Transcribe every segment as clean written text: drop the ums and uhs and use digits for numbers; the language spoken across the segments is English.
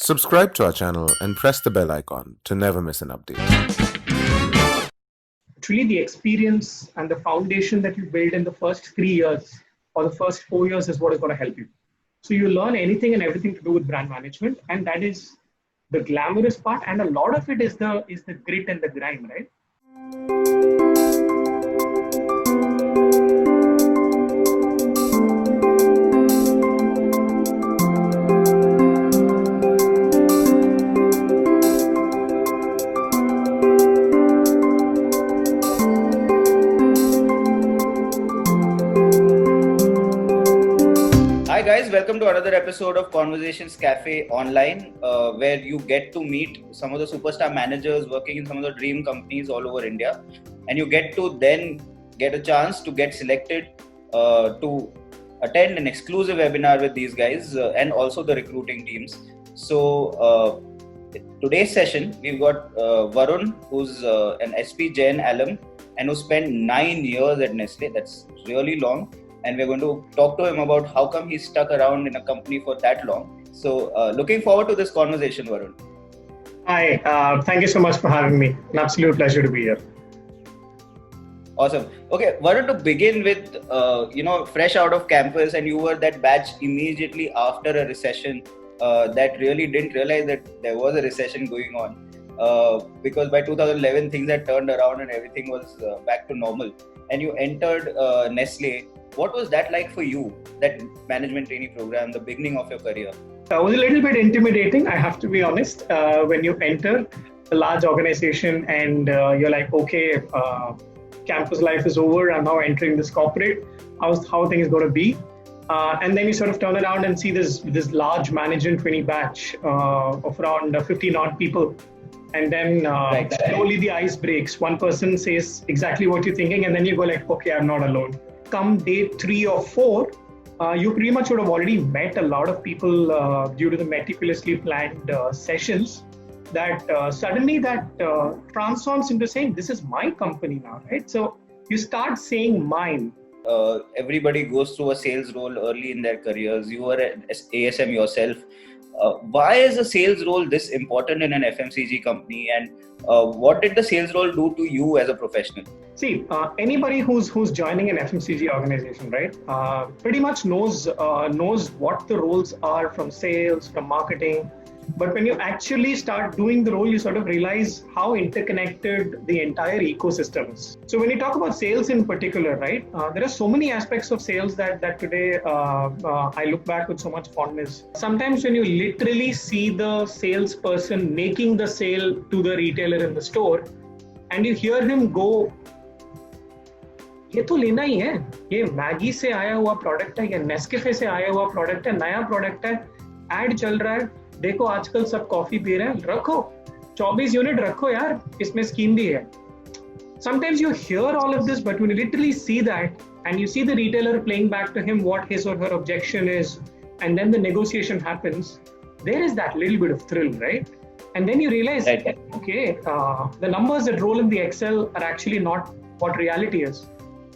Subscribe to our channel and press the bell icon to never miss an update. It's really the experience and the foundation that you build in the first 3 years or the first 4 years is what is going to help you. So you learn anything and everything to do with brand management, and that is the glamorous part. And a lot of it is the grit and the grime, right? Hi guys, welcome to another episode of Conversations Cafe Online, where you get to meet some of the superstar managers working in some of the dream companies all over India, and you get to then get a chance to get selected to attend an exclusive webinar with these guys and also the recruiting teams. So today's session, we've got Varun, who's an SP Jain alum and who spent 9 years at Nestle. That's really long. And we're going to talk to him about how come he stuck around in a company for that long. So looking forward to this conversation, Varun. Hi, thank you so much for having me. An absolute pleasure to be here. Awesome. Okay, Varun, to begin with, fresh out of campus, and you were that batch immediately after a recession that really didn't realize that there was a recession going on. Because by 2011, things had turned around and everything was back to normal. And you entered Nestle. What was that like for you, that management trainee program, the beginning of your career? It was a little bit intimidating, I have to be honest. When you enter a large organization and you're like, okay, campus life is over, I'm now entering this corporate, how things going to be? And then you sort of turn around and see this large management trainee batch of around 15 odd people. And then slowly the ice breaks. One person says exactly what you're thinking, and then you go like, okay, I'm not alone. Come day 3 or 4, you pretty much would have already met a lot of people due to the meticulously planned sessions that suddenly that transforms into saying, this is my company now, right? So you start saying mine. Everybody goes through a sales role early in their careers. You were an ASM yourself. Why is a sales role this important in an FMCG company, and what did the sales role do to you as a professional? See, anybody who's joining an FMCG organization, right, pretty much knows what the roles are from sales, from marketing. But when you actually start doing the role, you sort of realize how interconnected the entire ecosystem is. So when you talk about sales in particular, right, there are so many aspects of sales that today I look back with so much fondness. Sometimes when you literally see the salesperson making the sale to the retailer in the store, and you hear him go, ये तो लेना ही है, ये Maggi से आया हुआ product है, ये नेस्कैफे से आया हुआ प्रोडक्ट है, नया प्रोडक्ट है, एड चल रहा है, देखो आजकल सब कॉफी पी रहे हैं, रखो 24 यूनिट रखो यार, इसमें स्कीम भी है. Sometimes you hear all of this, but when you literally see that and you see the retailer playing back to him what his or her objection is, and then the negotiation happens, there is that little bit of thrill, right? And then you realize, okay, the numbers that roll in the Excel are actually not what reality is.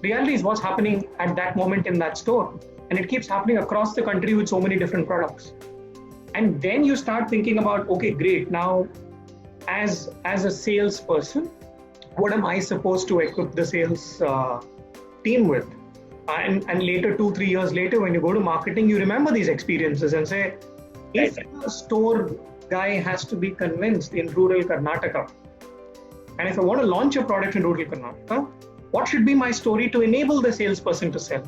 Reality is what's happening at that moment in that store, and it keeps happening across the country with so many different products. And then you start thinking about, okay, great, now as a salesperson, what am I supposed to equip the sales team with? And later, 2-3 years later, when you go to marketing, you remember these experiences and say, if a store guy has to be convinced in rural Karnataka, and if I want to launch a product in rural Karnataka, what should be my story to enable the salesperson to sell?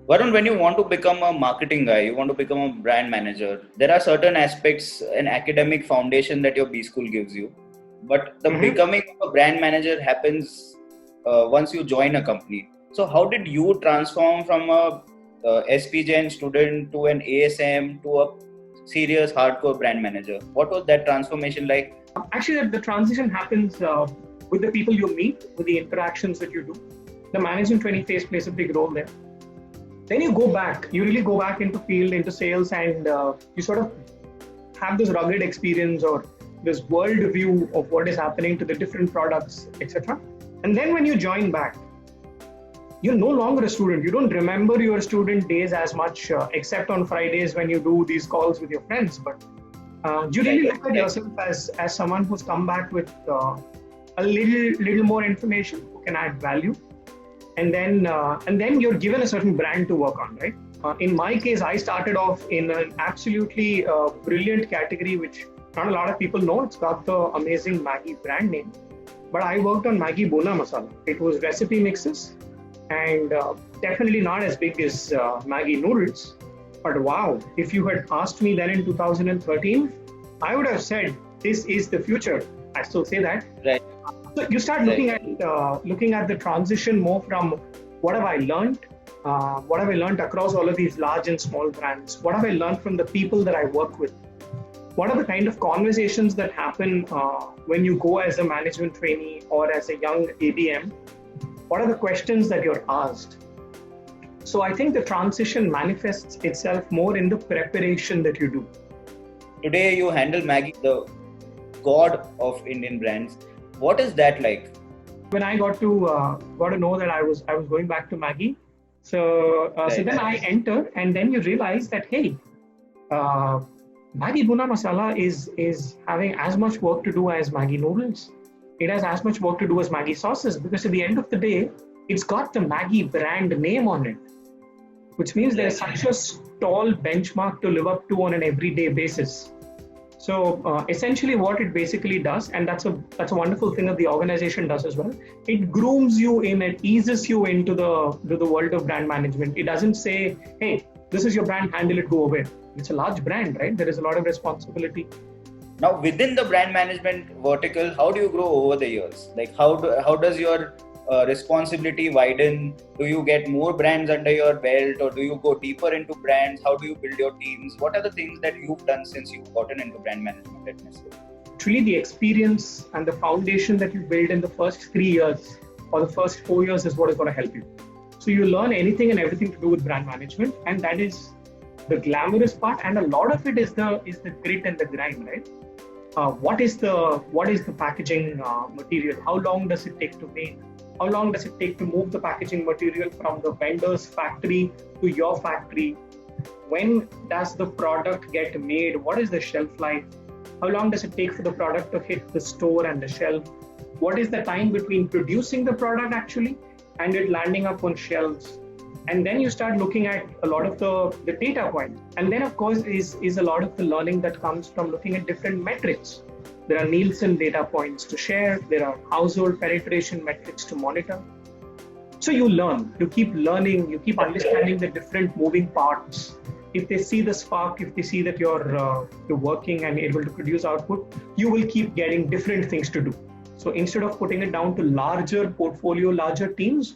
Varun, when you want to become a marketing guy, you want to become a brand manager, there are certain aspects, an academic foundation that your B school gives you. But the becoming of a brand manager happens once you join a company. So how did you transform from a SP Jain student to an ASM to a serious hardcore brand manager? What was that transformation like? Actually, the transition happens with the people you meet, with the interactions that you do. The management training phase plays a big role there. Then you really go back into field, into sales, and you sort of have this rugged experience or this world view of what is happening to the different products, etc. And then when you join back, you're no longer a student. You don't remember your student days as much, except on Fridays when you do these calls with your friends. But Do you really Right, look at right. yourself as someone who's come back with a little more information, who can add value, and then you're given a certain brand to work on, right? In my case, I started off in an absolutely brilliant category, which not a lot of people know. It's got the amazing Maggi brand name, but I worked on Maggi Bona Masala. It was recipe mixes, and definitely not as big as Maggi noodles. But wow, if you had asked me then in 2013, I would have said this is the future. I still say that. Right. So you start looking at the transition more from what have I learned, what have I learned across all of these large and small brands, what have I learned from the people that I work with, what are the kind of conversations that happen when you go as a management trainee or as a young ABM, what are the questions that you're asked. So I think the transition manifests itself more in the preparation that you do. Today you handle Maggi, the god of Indian brands. What is that like? When I got to know that I was going back to Maggi, so then I enter, and then you realize that hey, Maggi Bona Masala is having as much work to do as Maggi noodles. It has as much work to do as Maggi sauces, because at the end of the day, it's got the Maggi brand name on it, which means there's such a tall benchmark to live up to on an everyday basis. So essentially what it basically does, and that's a wonderful thing that the organization does as well, it grooms you in, it eases you into the world of brand management. It doesn't say, hey, this is your brand, handle it, go away. It's a large brand, right? There is a lot of responsibility. Now, within the brand management vertical, how do you grow over the years? Like, how does your responsibility widen? Do you get more brands under your belt, or do you go deeper into brands? How do you build your teams? What are the things that you've done since you've gotten into brand management at Nestle? Truly, the experience and the foundation that you build in the first 3 years or the first 4 years is what is going to help you. So you learn anything and everything to do with brand management, and that is the glamorous part, and a lot of it is the grit and the grind, right? What is the packaging material? How long does it take to make? How long does it take to move the packaging material from the vendor's factory to your factory? When does the product get made? What is the shelf life? How long does it take for the product to hit the store and the shelf? What is the time between producing the product actually and it landing up on shelves? And then you start looking at a lot of the data points. And then of course is a lot of the learning that comes from looking at different metrics. There are Nielsen data points to share. There are household penetration metrics to monitor. So you learn, you keep learning, you keep understanding the different moving parts. If they see the spark, if they see that you're working and able to produce output, you will keep getting different things to do. So instead of putting it down to larger portfolio, larger teams,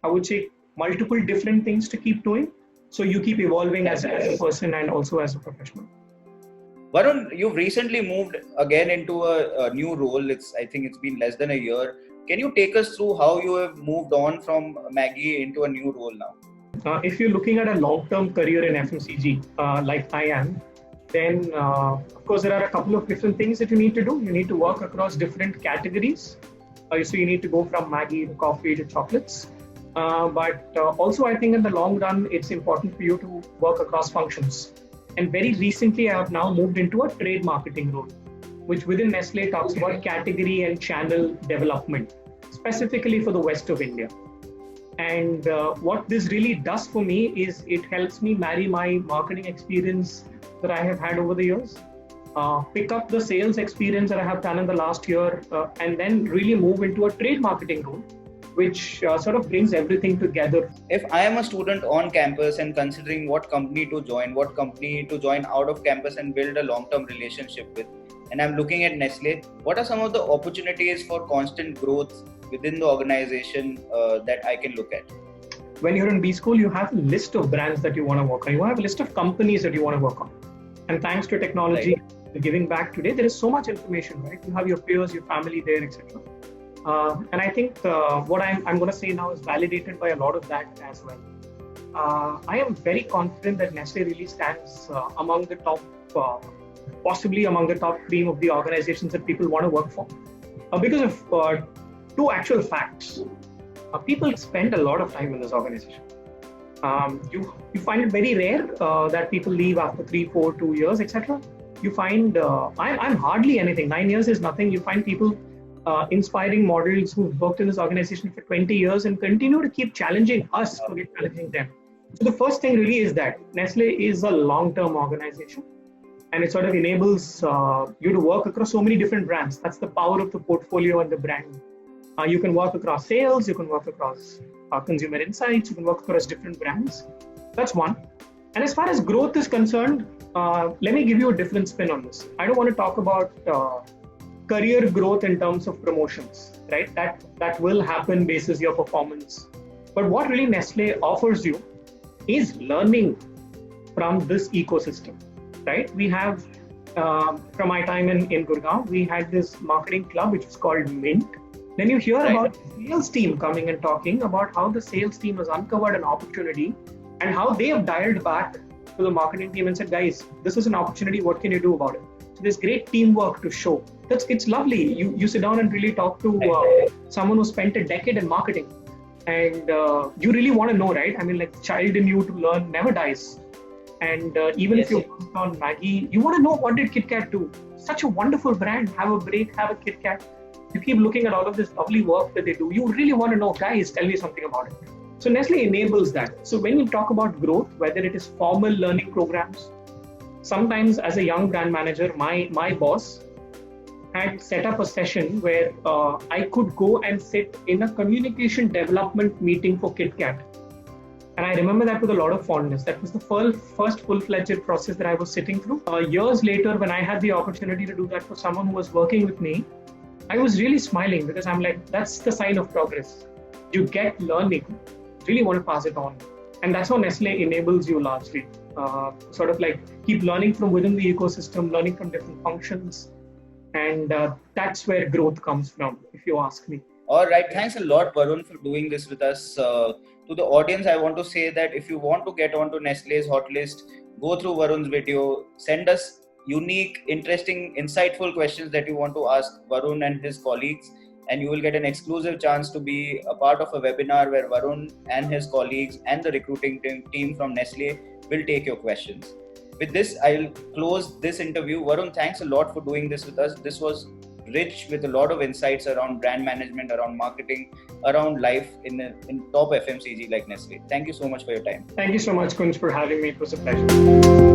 I would say multiple different things to keep doing. So you keep evolving as a person and also as a professional. Varun, you've recently moved again into a new role. I think it's been less than a year. Can you take us through how you have moved on from Maggi into a new role now? If you're looking at a long-term career in FMCG, like I am, then of course there are a couple of different things that you need to do. You need to work across different categories. So you need to go from Maggi to coffee to chocolates. But also I think in the long run, it's important for you to work across functions. And very recently, I have now moved into a trade marketing role, which within Nestle talks about category and channel development, specifically for the west of India. And what this really does for me is it helps me marry my marketing experience that I have had over the years, pick up the sales experience that I have done in the last year, and then really move into a trade marketing role, which sort of brings everything together. If I am a student on campus and considering what company to join out of campus and build a long-term relationship with, and I'm looking at Nestle, what are some of the opportunities for constant growth within the organization that I can look at? When you're in B school, you have a list of brands that you want to work on. You have a list of companies that you want to work on. And thanks to technology, giving back today, there is so much information, right? You have your peers, your family there, etc. And I think what I'm going to say now is validated by a lot of that as well. I am very confident that Nestle really stands among the top, possibly among the top 3 of the organizations that people want to work for. Because of 2 actual facts. People spend a lot of time in this organization. You find it very rare that people leave after 3, 4, 2 years, etc. You find I'm hardly anything. 9 years is nothing. You find people, inspiring models who've worked in this organization for 20 years and continue to keep challenging us to keep challenging them. So the first thing really is that Nestle is a long-term organization, and it sort of enables you to work across so many different brands. That's the power of the portfolio and the brand. You can work across sales, you can work across consumer insights, you can work across different brands. That's one. And as far as growth is concerned, let me give you a different spin on this. I don't want to talk about career growth in terms of promotions, right? That will happen basis your performance. But what really Nestle offers you is learning from this ecosystem, right? We have, from my time in Gurgaon, we had this marketing club which was called Mint. Then you hear about the sales team coming and talking about how the sales team has uncovered an opportunity and how they have dialed back to the marketing team and said, guys, this is an opportunity, what can you do about it? So there's great teamwork to show. It's lovely. You sit down and really talk to someone who spent a decade in marketing, and you really want to know, right? I mean, like, the child in you to learn never dies. And even if you're working on Maggi, you want to know, what did KitKat do? Such a wonderful brand. Have a break, have a KitKat. You keep looking at all of this lovely work that they do. You really want to know, guys, tell me something about it. So Nestle enables that. So when you talk about growth, whether it is formal learning programs, sometimes as a young brand manager, my boss had set up a session where I could go and sit in a communication development meeting for KitKat. And I remember that with a lot of fondness. That was the first full-fledged process that I was sitting through. Years later, when I had the opportunity to do that for someone who was working with me, I was really smiling, because I'm like, that's the sign of progress. You get learning, really want to pass it on. And that's how Nestle enables you largely. Sort of like keep learning from within the ecosystem, learning from different functions. And that's where growth comes from, if you ask me. All right. Thanks a lot, Varun, for doing this with us. To the audience, I want to say that if you want to get onto Nestle's hot list, go through Varun's video, send us unique, interesting, insightful questions that you want to ask Varun and his colleagues, and you will get an exclusive chance to be a part of a webinar where Varun and his colleagues and the recruiting team from Nestle will take your questions. With this, I'll close this interview. Varun, thanks a lot for doing this with us. This was rich with a lot of insights around brand management, around marketing, around life in top FMCG like Nestle. Thank you so much for your time. Thank you so much, Kunj, for having me. It was a pleasure.